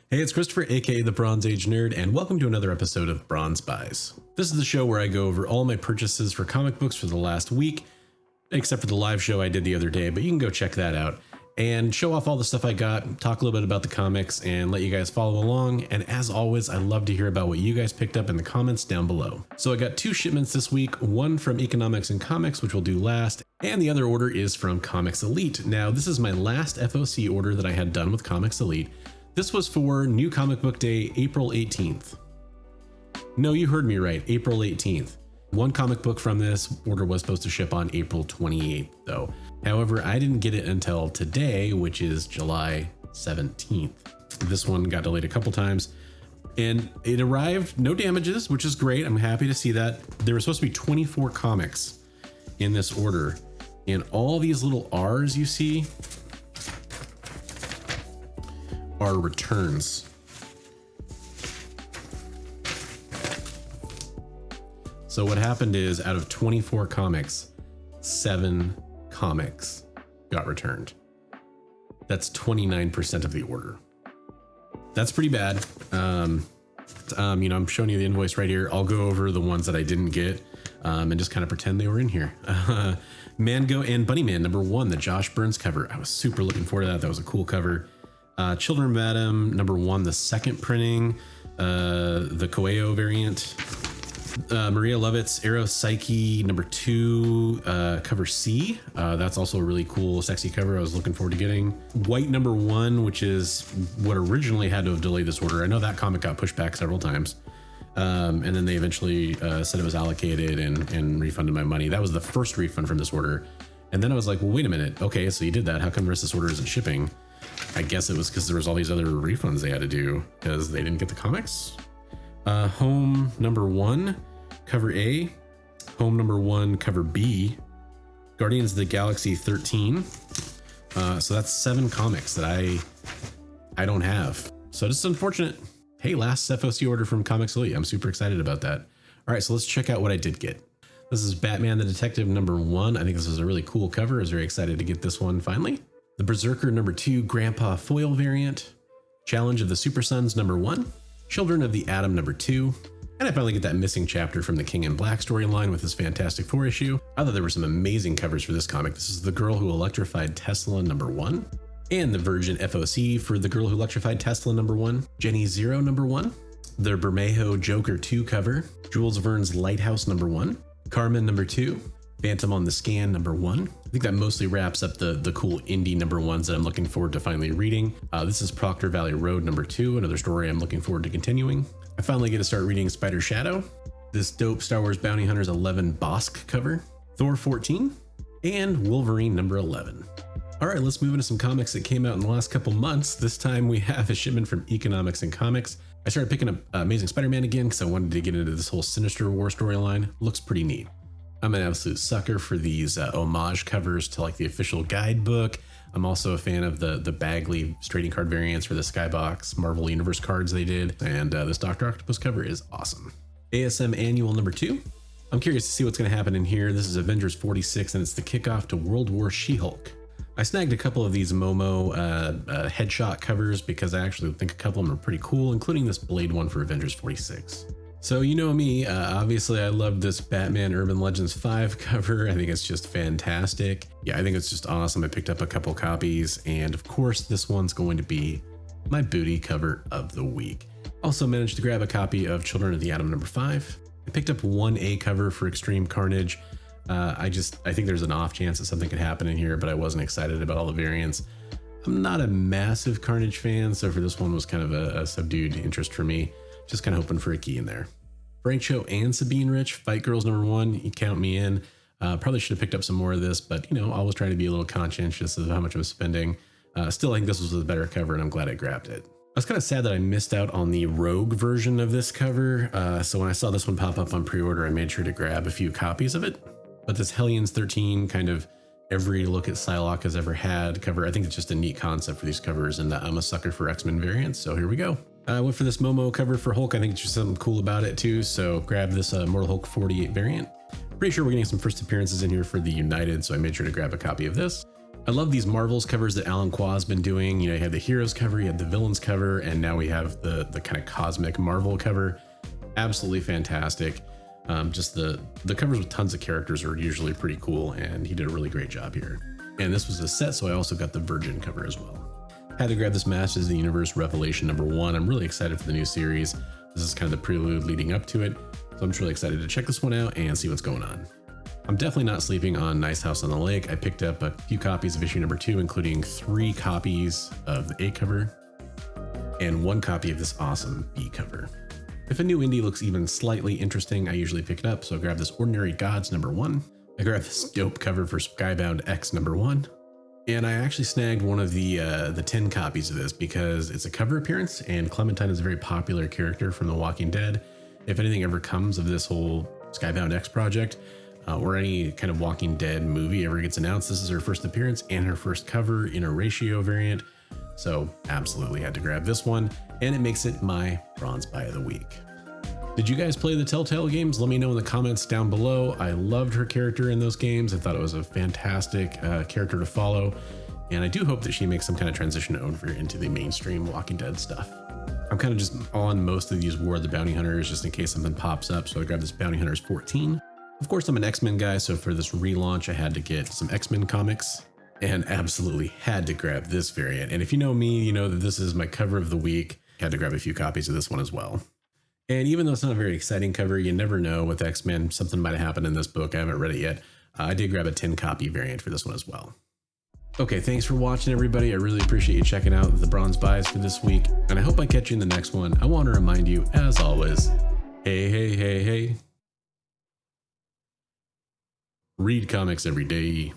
Hey, it's Christopher, aka the Bronze Age Nerd, and welcome to another episode of Bronze Buys. This is the show where I go over all my purchases for comic books for the last week, except for the live show I did the other day, but you can go check that out, and show off all the stuff I got, talk a little bit about the comics, and let you guys follow along. And as always, I love to hear about what you guys picked up in the comments down below. So I got 2 shipments this week, one from Economics and Comics, which we'll do last, and the other order is from Comics Elite. Now, this is my last FOC order that I had done with Comics Elite. This was for New Comic Book Day, April 18th. No, you heard me right, April 18th. One comic book from this order was supposed to ship on April 28th, though. However, I didn't get it until today, which is July 17th. This one got delayed a couple times, and it arrived, no damages, which is great. I'm happy to see that. There were supposed to be 24 comics in this order, and all these little R's you see are returns. So what happened is, out of 24 comics, 7 comics got returned. That's 29% of the order. That's pretty bad. I'm showing you the invoice right here. I'll go over the ones that I didn't get and just kind of pretend they were in here. Mango and Bunnyman #1, the Josh Burns cover. I was super looking forward to that. That was a cool cover. Children of Adam #1, the second printing, the Coelho variant. Maria Lovett's Arrow Psyche #2, cover C. That's also a really cool, sexy cover I was looking forward to getting. White #1, which is what originally had to have delayed this order. I know that comic got pushed back several times. And then they eventually said it was allocated and refunded my money. That was the first refund from this order. And then I was like, well, wait a minute. Okay, so you did that. How come the rest of this order isn't shipping? I guess it was because there was all these other refunds they had to do because they didn't get the comics. Home #1, cover A. Home #1, cover B. Guardians of the Galaxy 13. So that's 7 comics that I don't have. So this is unfortunate. Hey, last FOC order from Comics Elite. I'm super excited about that. All right, so let's check out what I did get. This is Batman the Detective #1. I think this is a really cool cover. I was very excited to get this one finally. The BRZRKR #2 Grandpa Foil variant. Challenge of the Super Sons #1. Children of the Atom #2. And I finally get that missing chapter from the King in Black storyline with this Fantastic Four issue. I thought there were some amazing covers for this comic. This is The Girl Who Electrified Tesla #1. And the Virgin FOC for The Girl Who Electrified Tesla #1. Jenny Zero #1. The Bermejo Joker 2 cover. Jules Verne's Lighthouse #1. Carmen #2. Phantom on the Scan #1. I think that mostly wraps up the cool indie #1s that I'm looking forward to finally reading. This is Proctor Valley Road #2, another story I'm looking forward to continuing. I finally get to start reading Spider Shadow, this dope Star Wars Bounty Hunters 11 Bosk cover, Thor 14, and Wolverine #11. All right, let's move into some comics that came out in the last couple months. This time we have a shipment from Economics and Comics. I started picking up Amazing Spider-Man again because I wanted to get into this whole Sinister War storyline. Looks pretty neat. I'm an absolute sucker for these homage covers to like the official guidebook. I'm also a fan of the Bagley trading card variants for the Skybox Marvel Universe cards they did. And this Dr. Octopus cover is awesome. ASM Annual #2. I'm curious to see what's going to happen in here. This is Avengers 46 and it's the kickoff to World War She-Hulk. I snagged a couple of these Momo headshot covers because I actually think a couple of them are pretty cool, including this Blade one for Avengers 46. So you know me, obviously I love this Batman Urban Legends 5 cover. I think it's just fantastic. Yeah, I think it's just awesome. I picked up a couple copies, and of course this one's going to be my booty cover of the week. Also managed to grab a copy of Children of the Atom #5. I picked up 1A cover for Extreme Carnage. I think there's an off chance that something could happen in here, but I wasn't excited about all the variants. I'm not a massive Carnage fan, so for this one was kind of a subdued interest for me. Just kind of hoping for a key in there. Frank Cho and Sabine Rich, Fight Girls #1, you count me in. Probably should have picked up some more of this, but always trying to be a little conscientious of how much I'm spending. Still, I think this was a better cover, and I'm glad I grabbed it. I was kind of sad that I missed out on the Rogue version of this cover, so when I saw this one pop up on pre-order, I made sure to grab a few copies of it. But this Hellions 13 kind of every look at Psylocke has ever had cover, I think it's just a neat concept for these covers, and I'm a sucker for X-Men variants, so here we go. I went for this Momo cover for Hulk. I think it's just something cool about it too, so grab this Mortal Hulk 48 variant. Pretty sure we're getting some first appearances in here for the United, so I made sure to grab a copy of this. I love these Marvels covers that Alan Qua's been doing. You know, you had the heroes cover, you had the villains cover, and now we have the kind of cosmic Marvel cover. Absolutely fantastic. Just the covers with tons of characters are usually pretty cool, and he did a really great job here. And this was a set, so I also got the Virgin cover as well. Had to grab this Masters of the Universe Revelation #1. I'm really excited for the new series. This is kind of the prelude leading up to it, so I'm just really excited to check this one out and see what's going on. I'm definitely not sleeping on Nice House on the Lake. I picked up a few copies of issue #2, including 3 copies of the A cover and 1 copy of this awesome B cover. If a new indie looks even slightly interesting, I usually pick it up, so I grabbed this Ordinary Gods #1. I grabbed this dope cover for Skybound X #1. And I actually snagged one of the 10 copies of this because it's a cover appearance, and Clementine is a very popular character from The Walking Dead. If anything ever comes of this whole Skybound X project, or any kind of Walking Dead movie ever gets announced, this is her first appearance and her first cover in a ratio variant. So absolutely had to grab this one, and it makes it my bronze buy of the week. Did you guys play the Telltale games? Let me know in the comments down below. I loved her character in those games. I thought it was a fantastic character to follow, and I do hope that she makes some kind of transition over into the mainstream Walking Dead stuff. I'm kind of just on most of these War of the Bounty Hunters just in case something pops up, so I grabbed this Bounty Hunters 14. Of course, I'm an X-Men guy, so for this relaunch, I had to get some X-Men comics and absolutely had to grab this variant. And if you know me, you know that this is my cover of the week. Had to grab a few copies of this one as well. And even though it's not a very exciting cover, you never know with X-Men, something might have happened in this book. I haven't read it yet. I did grab a 10 copy variant for this one as well. Okay, thanks for watching, everybody. I really appreciate you checking out the bronze buys for this week, and I hope I catch you in the next one. I want to remind you, as always, hey, hey, hey, hey. Read comics every day.